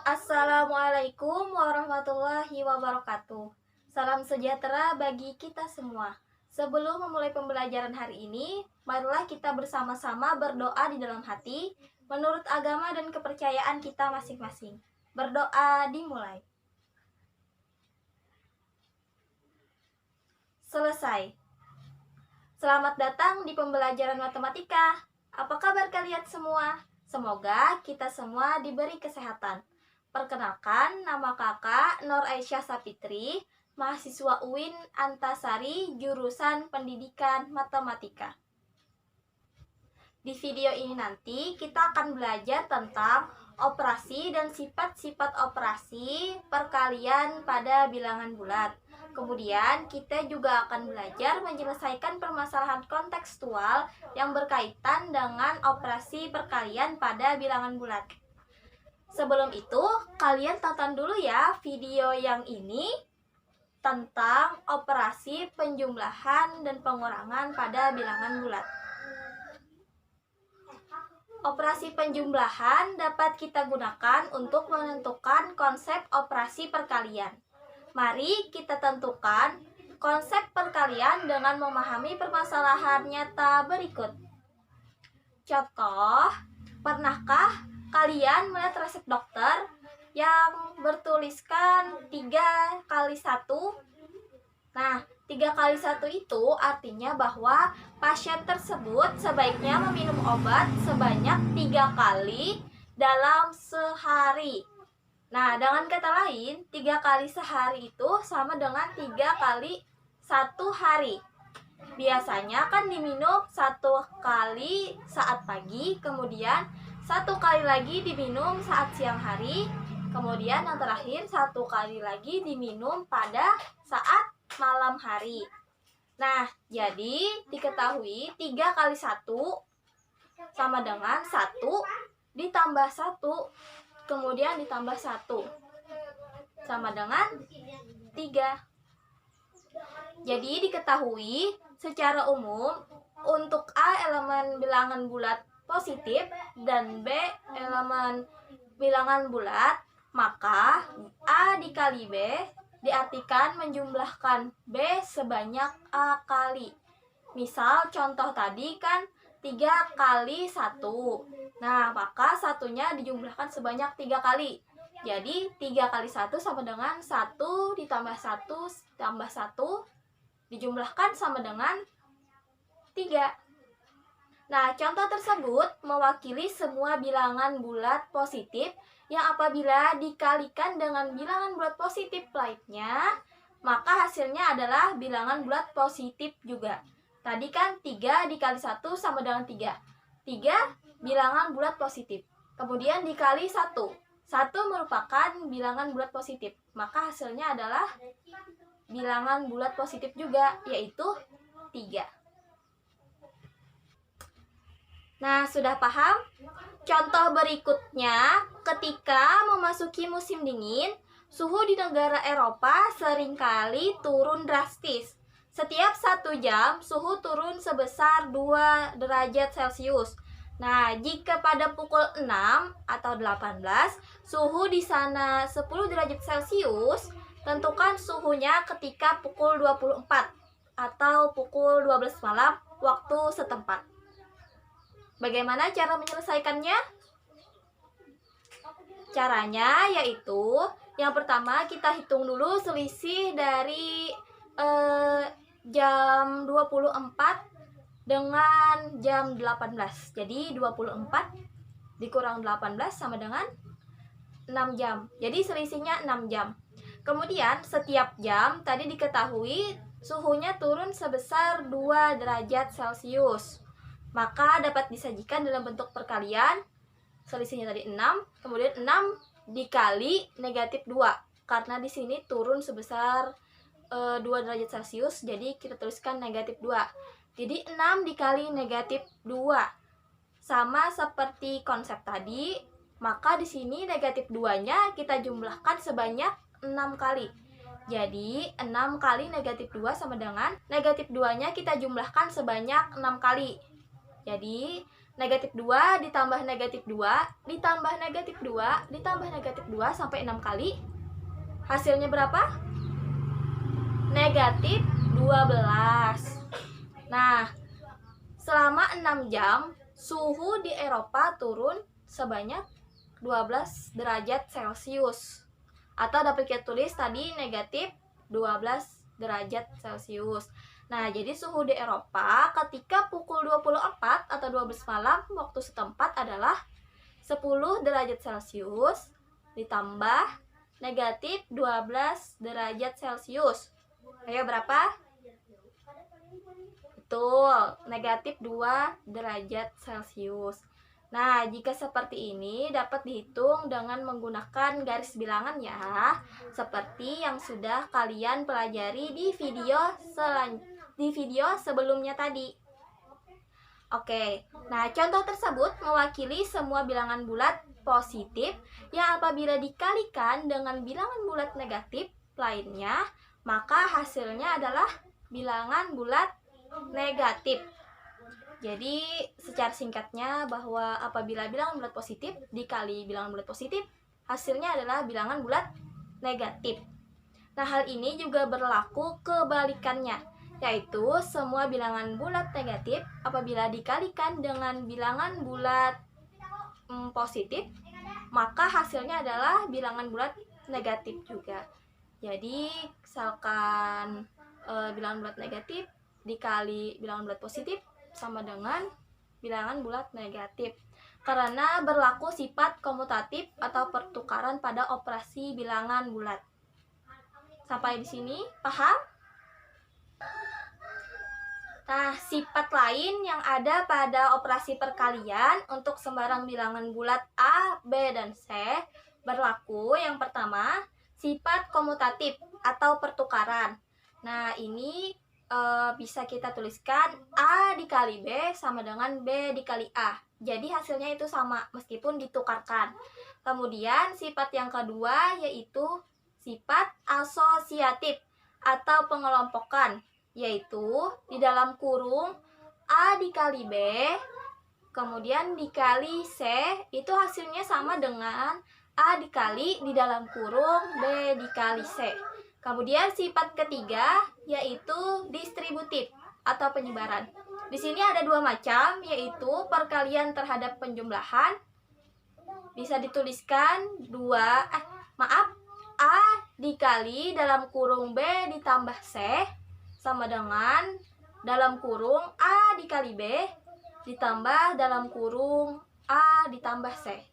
Assalamualaikum warahmatullahi wabarakatuh. Salam sejahtera bagi kita semua. Sebelum memulai pembelajaran hari ini, marilah kita bersama-sama berdoa di dalam hati menurut agama dan kepercayaan kita masing-masing. Berdoa dimulai. Selesai. Selamat datang di pembelajaran matematika. Apa kabar kalian semua? Semoga kita semua diberi kesehatan. Perkenalkan, nama kakak Nur Aisyah Sapitri, mahasiswa UIN Antasari, jurusan Pendidikan Matematika. Di video ini nanti kita akan belajar tentang operasi dan sifat-sifat operasi perkalian pada bilangan bulat. Kemudian kita juga akan belajar menyelesaikan permasalahan kontekstual yang berkaitan dengan operasi perkalian pada bilangan bulat. Sebelum itu, kalian tonton dulu ya video yang ini tentang operasi penjumlahan dan pengurangan pada bilangan bulat. Operasi penjumlahan dapat kita gunakan untuk menentukan konsep operasi perkalian. Mari kita tentukan konsep perkalian dengan memahami permasalahan nyata berikut. Contoh, pernahkah kalian melihat resep dokter yang bertuliskan 3 kali 1? Nah, 3 kali 1 itu artinya bahwa pasien tersebut sebaiknya meminum obat sebanyak 3 kali dalam sehari. Nah, dengan kata lain, 3 kali sehari itu sama dengan 3 kali 1 hari. Biasanya kan diminum 1 kali saat pagi, kemudian 1 kali lagi diminum saat siang hari, kemudian yang terakhir 1 kali lagi diminum pada saat malam hari. Nah, jadi diketahui 3 kali 1 sama dengan 1 ditambah 1, kemudian ditambah 1 sama dengan 3. Jadi diketahui secara umum untuk A elemen bilangan bulat positif dan B elemen bilangan bulat, maka A dikali B diartikan menjumlahkan B sebanyak A kali. Misal contoh tadi kan 3 kali 1. Nah, maka satunya dijumlahkan sebanyak 3 kali. Jadi 3 kali 1 sama dengan 1 ditambah 1 tambah 1 dijumlahkan sama dengan 3. Nah, contoh tersebut mewakili semua bilangan bulat positif yang apabila dikalikan dengan bilangan bulat positif lainnya, maka hasilnya adalah bilangan bulat positif juga. Tadi kan 3 dikali 1 sama dengan 3. 3 bilangan bulat positif. Kemudian dikali 1. 1 merupakan bilangan bulat positif. Maka hasilnya adalah bilangan bulat positif juga, yaitu 3. Nah, sudah paham? Contoh berikutnya, ketika memasuki musim dingin, suhu di negara Eropa seringkali turun drastis. Setiap 1 jam, suhu turun sebesar 2 derajat Celcius. Nah, jika pada pukul 6 atau 18, suhu di sana 10 derajat Celcius, tentukan suhunya ketika pukul 24 atau pukul 12 malam waktu setempat. Bagaimana cara menyelesaikannya? Caranya yaitu yang pertama kita hitung dulu selisih dari jam 24 dengan jam 18. Jadi 24 dikurang 18 sama dengan 6 jam. Jadi selisihnya 6 jam. Kemudian setiap jam tadi diketahui suhunya turun sebesar 2 derajat Celcius. Maka dapat disajikan dalam bentuk perkalian. Selisihnya tadi 6, kemudian 6 dikali negatif 2. Karena di sini turun sebesar 2 derajat Celcius, jadi kita tuliskan negatif 2. Jadi 6 dikali negatif 2. Sama seperti konsep tadi, maka di sini negatif 2-nya kita jumlahkan sebanyak 6 kali. Jadi 6 kali negatif 2 sama dengan negatif 2-nya kita jumlahkan sebanyak 6 kali. Jadi negatif 2 ditambah negatif 2 ditambah negatif 2 ditambah negatif 2 sampai 6 kali. Hasilnya berapa? Negatif 12. Nah, selama 6 jam suhu di Eropa turun sebanyak 12 derajat Celcius. Atau dapat kita tulis tadi negatif 12 derajat Celcius. Nah, jadi suhu di Eropa ketika pukul 24 atau 12 malam waktu setempat adalah 10 derajat Celcius ditambah negatif 12 derajat Celcius. Ayo berapa? Betul, negatif 2 derajat Celcius. Nah, jika seperti ini dapat dihitung dengan menggunakan garis bilangan ya, seperti yang sudah kalian pelajari di video sebelumnya tadi. Oke, nah contoh tersebut mewakili semua bilangan bulat positif yang apabila dikalikan dengan bilangan bulat negatif lainnya, maka hasilnya adalah bilangan bulat negatif. Jadi secara singkatnya bahwa apabila bilangan bulat positif dikali bilangan bulat positif, hasilnya adalah bilangan bulat negatif. Nah, hal ini juga berlaku kebalikannya, yaitu semua bilangan bulat negatif apabila dikalikan dengan bilangan bulat positif, maka hasilnya adalah bilangan bulat negatif juga. Jadi misalkan bilangan bulat negatif dikali bilangan bulat positif sama dengan bilangan bulat negatif, karena berlaku sifat komutatif atau pertukaran pada operasi bilangan bulat. Sampai di sini paham? Nah, sifat lain yang ada pada operasi perkalian untuk sembarang bilangan bulat A, B, dan C berlaku. Yang pertama, sifat komutatif atau pertukaran. Nah, ini bisa kita tuliskan A dikali B sama dengan B dikali A. Jadi hasilnya itu sama meskipun ditukarkan. Kemudian sifat yang kedua yaitu sifat asosiatif atau pengelompokan, yaitu di dalam kurung A dikali B kemudian dikali C itu hasilnya sama dengan A dikali di dalam kurung B dikali C. Kemudian sifat ketiga yaitu distributif atau penyebaran. Di sini ada dua macam, yaitu perkalian terhadap penjumlahan. Bisa dituliskan A dikali dalam kurung B ditambah C sama dengan dalam kurung A dikali B ditambah dalam kurung A ditambah C.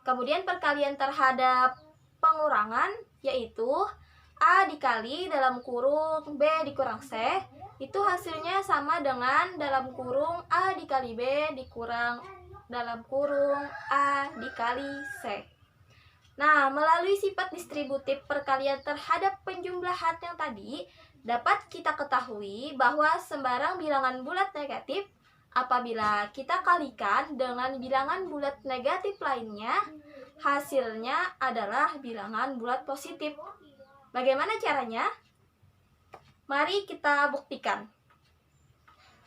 Kemudian perkalian terhadap pengurangan yaitu A dikali dalam kurung B dikurang C itu hasilnya sama dengan dalam kurung A dikali B dikurang dalam kurung A dikali C. Nah, melalui sifat distributif perkalian terhadap penjumlahan yang tadi dapat kita ketahui bahwa sembarang bilangan bulat negatif apabila kita kalikan dengan bilangan bulat negatif lainnya, hasilnya adalah bilangan bulat positif. Bagaimana caranya? Mari kita buktikan.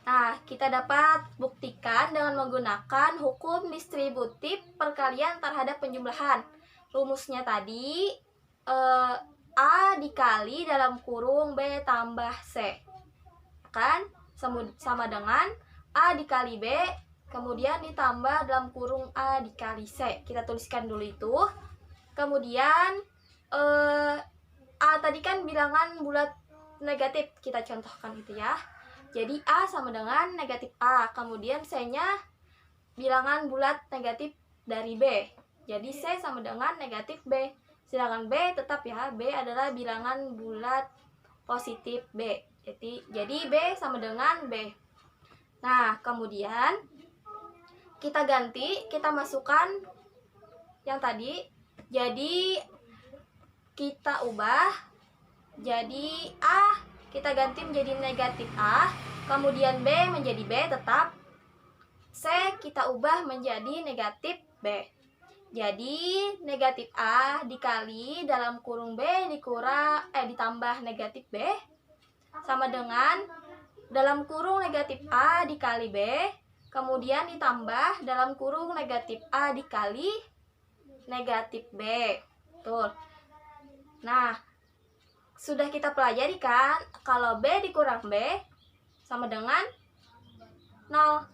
Nah, kita dapat buktikan dengan menggunakan hukum distributif perkalian terhadap penjumlahan. Rumusnya tadi A dikali dalam kurung B tambah C. Kan? Sama dengan A dikali B kemudian ditambah dalam kurung A dikali C. Kita tuliskan dulu itu. Kemudian A tadi kan bilangan bulat negatif, kita contohkan gitu ya. Jadi A sama dengan negatif A, kemudian C-nya bilangan bulat negatif dari B. Jadi C sama dengan negatif B. Sedangkan B tetap ya, B adalah bilangan bulat positif B. Jadi B sama dengan B. Nah, kemudian kita ganti, kita masukkan yang tadi. Jadi kita ubah jadi A kita ganti menjadi negatif A, kemudian B menjadi B tetap, C kita ubah menjadi negatif B. Jadi negatif A dikali dalam kurung B ditambah negatif B sama dengan dalam kurung negatif A dikali B kemudian ditambah dalam kurung negatif A dikali negatif B. Tuh. Nah, sudah kita pelajari kan, kalau B dikurang B sama dengan 0.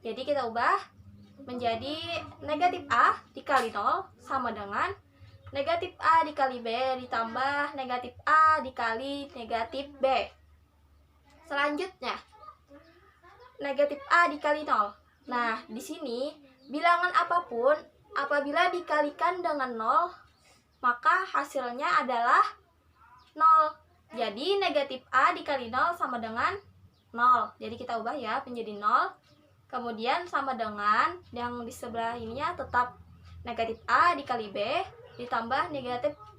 Jadi kita ubah menjadi negatif A dikali 0 sama dengan negatif A dikali B ditambah negatif A dikali negatif B. Selanjutnya, negatif A dikali 0. Nah, di sini bilangan apapun apabila dikalikan dengan 0, maka hasilnya adalah 0. Jadi negatif A dikali 0 sama dengan 0. Jadi kita ubah ya menjadi 0. Kemudian sama dengan yang di sebelah ininya tetap negatif A dikali B ditambah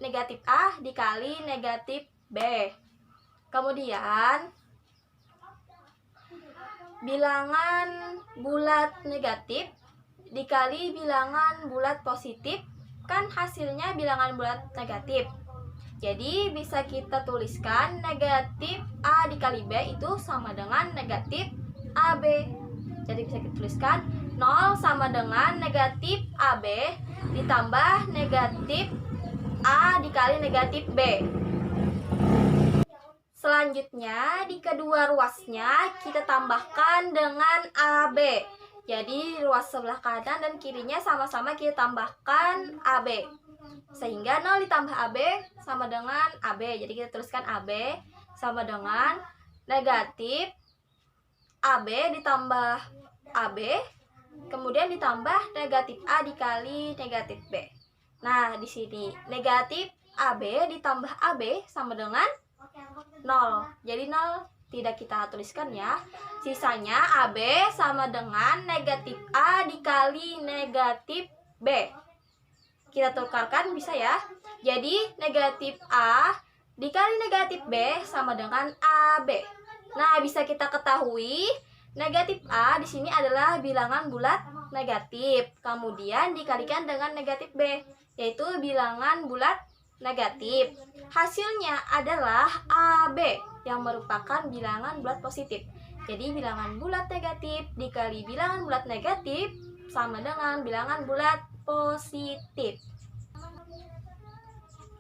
negatif A dikali negatif B. Kemudian bilangan bulat negatif dikali bilangan bulat positif, kan hasilnya bilangan bulat negatif. Jadi bisa kita tuliskan negatif A dikali B itu sama dengan negatif AB. Jadi bisa kita tuliskan 0 sama dengan negatif AB ditambah negatif A dikali negatif B. Selanjutnya di kedua ruasnya kita tambahkan dengan AB. Jadi ruas sebelah kanan dan kirinya sama-sama kita tambahkan AB. Sehingga 0 ditambah AB sama dengan AB. Jadi kita tuliskan AB sama dengan negatif AB ditambah AB, kemudian ditambah negatif A dikali negatif B. Nah, di sini negatif AB ditambah AB sama dengan 0. Jadi 0 tidak kita tuliskan ya. Sisanya AB sama dengan negatif A dikali negatif B. Kita tukarkan bisa ya. Jadi negatif A dikali negatif B sama dengan AB. Nah, bisa kita ketahui negatif A di sini adalah bilangan bulat negatif. Kemudian dikalikan dengan negatif B, yaitu bilangan bulat negatif. Hasilnya adalah AB yang merupakan bilangan bulat positif. Jadi bilangan bulat negatif dikali bilangan bulat negatif sama dengan bilangan bulat positif.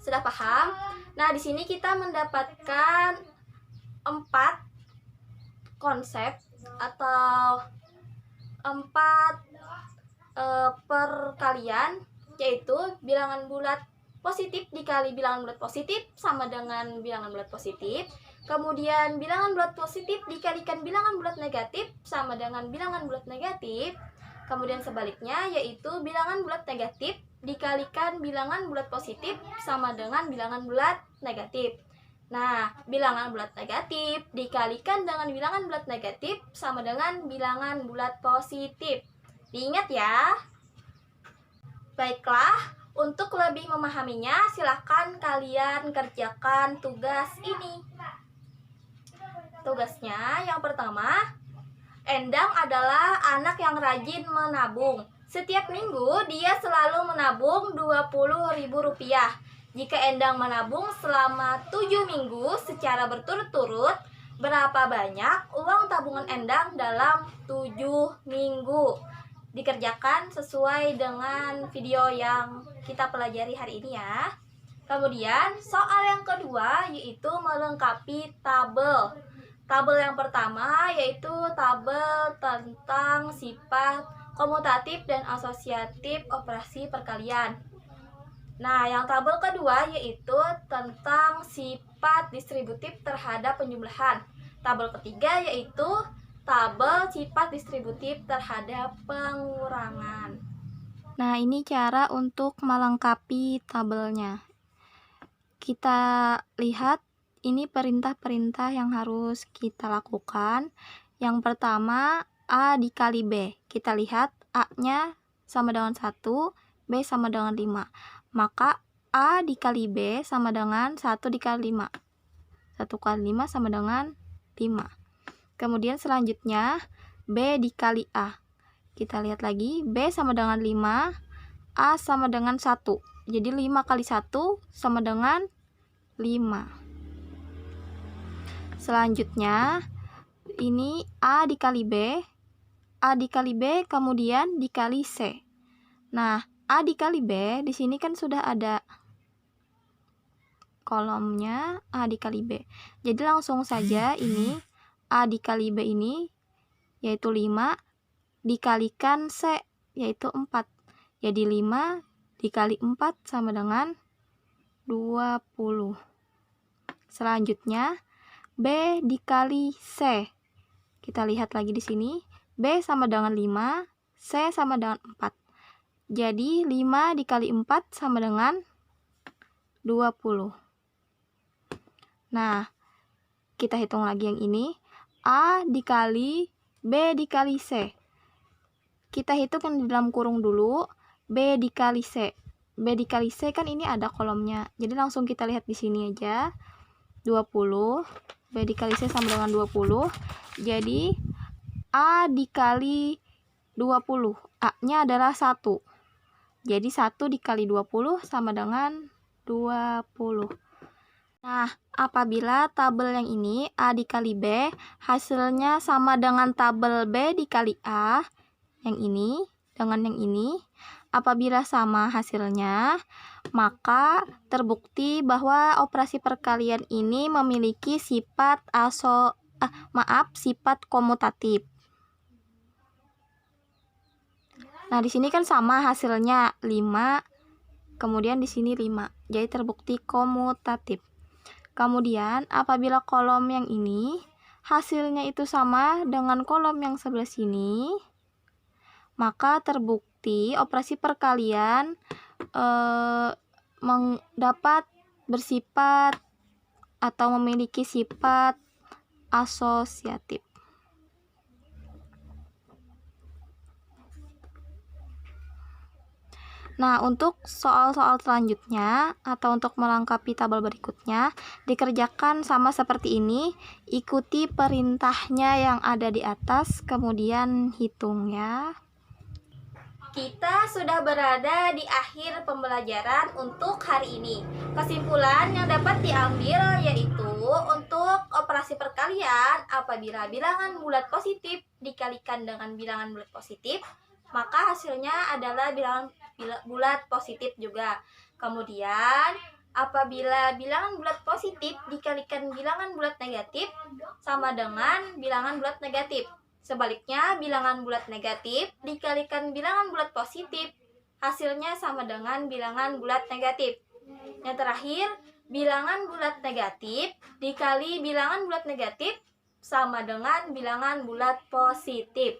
Sudah paham? Nah, di sini kita mendapatkan 4 konsep atau 4 perkalian, yaitu bilangan bulat positif dikali bilangan bulat positif sama dengan bilangan bulat positif. Kemudian bilangan bulat positif dikalikan bilangan bulat negatif sama dengan bilangan bulat negatif. Kemudian sebaliknya, yaitu bilangan bulat negatif dikalikan bilangan bulat positif sama dengan bilangan bulat negatif. Nah, bilangan bulat negatif dikalikan dengan bilangan bulat negatif sama dengan bilangan bulat positif. Diingat ya. Baiklah, untuk lebih memahaminya silahkan kalian kerjakan tugas ini. Tugasnya yang pertama, Endang adalah anak yang rajin menabung. Setiap minggu dia selalu menabung Rp20.000. Jika Endang menabung selama 7 minggu secara berturut-turut, berapa banyak uang tabungan Endang dalam 7 minggu? Dikerjakan sesuai dengan video yang kita pelajari hari ini ya. Kemudian soal yang kedua yaitu melengkapi tabel. Tabel yang pertama yaitu tabel tentang sifat komutatif dan asosiatif operasi perkalian. Nah, yang tabel kedua yaitu tentang sifat distributif terhadap penjumlahan. Tabel ketiga yaitu tabel sifat distributif terhadap pengurangan. Nah, ini cara untuk melengkapi tabelnya. Kita lihat ini perintah-perintah yang harus kita lakukan. Yang pertama, A dikali B. Kita lihat A-nya sama dengan 1, B sama dengan 5. Maka A dikali B sama dengan 1 dikali 5. 1 kali 5 sama dengan 5. Kemudian selanjutnya B dikali A. Kita lihat lagi, B sama dengan 5, A sama dengan 1. Jadi 5 kali 1 sama dengan 5. Selanjutnya ini A dikali B. A dikali B kemudian dikali C. Nah, A dikali B di sini kan sudah ada kolomnya A dikali B. Jadi langsung saja ini A dikali B ini yaitu 5 dikalikan C yaitu 4. Jadi 5 dikali 4 sama dengan 20. Selanjutnya B dikali C. Kita lihat lagi di sini. B sama dengan 5, C sama dengan 4. Jadi 5 dikali 4 sama dengan 20. Nah, kita hitung lagi yang ini. A dikali B dikali C. Kita hitung yang di dalam kurung dulu. B dikali C. B dikali C kan ini ada kolomnya. Jadi langsung kita lihat di sini aja. 20. B dikali C sama dengan 20. Jadi A dikali 20. A-nya adalah 1. Jadi 1 dikali 20 sama dengan 20. Nah, apabila tabel yang ini A dikali B hasilnya sama dengan tabel B dikali A, yang ini dengan yang ini, apabila sama hasilnya, maka terbukti bahwa operasi perkalian ini memiliki sifat sifat komutatif. Nah, di sini kan sama hasilnya 5, kemudian di sini 5. Jadi terbukti komutatif. Kemudian apabila kolom yang ini hasilnya itu sama dengan kolom yang sebelah sini, maka terbukti operasi perkalian dapat bersifat atau memiliki sifat asosiatif. Nah, untuk soal-soal selanjutnya atau untuk melengkapi tabel berikutnya, dikerjakan sama seperti ini. Ikuti perintahnya yang ada di atas, kemudian hitung ya. Kita sudah berada di akhir pembelajaran untuk hari ini. Kesimpulan yang dapat diambil yaitu untuk operasi perkalian, apabila bilangan bulat positif dikalikan dengan bilangan bulat positif, maka hasilnya adalah bilangan bulat positif juga. Kemudian apabila bilangan bulat positif dikalikan bilangan bulat negatif sama dengan bilangan bulat negatif. Sebaliknya bilangan bulat negatif dikalikan bilangan bulat positif, hasilnya sama dengan bilangan bulat negatif. Yang terakhir, bilangan bulat negatif dikali bilangan bulat negatif sama dengan bilangan bulat positif.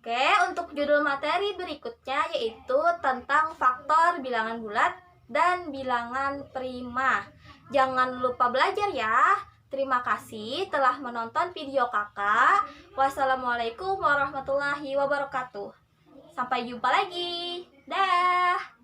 Oke, untuk judul materi berikutnya yaitu tentang faktor bilangan bulat dan bilangan prima. Jangan lupa belajar ya. Terima kasih telah menonton video kakak. Wassalamualaikum warahmatullahi wabarakatuh. Sampai jumpa lagi. Dah.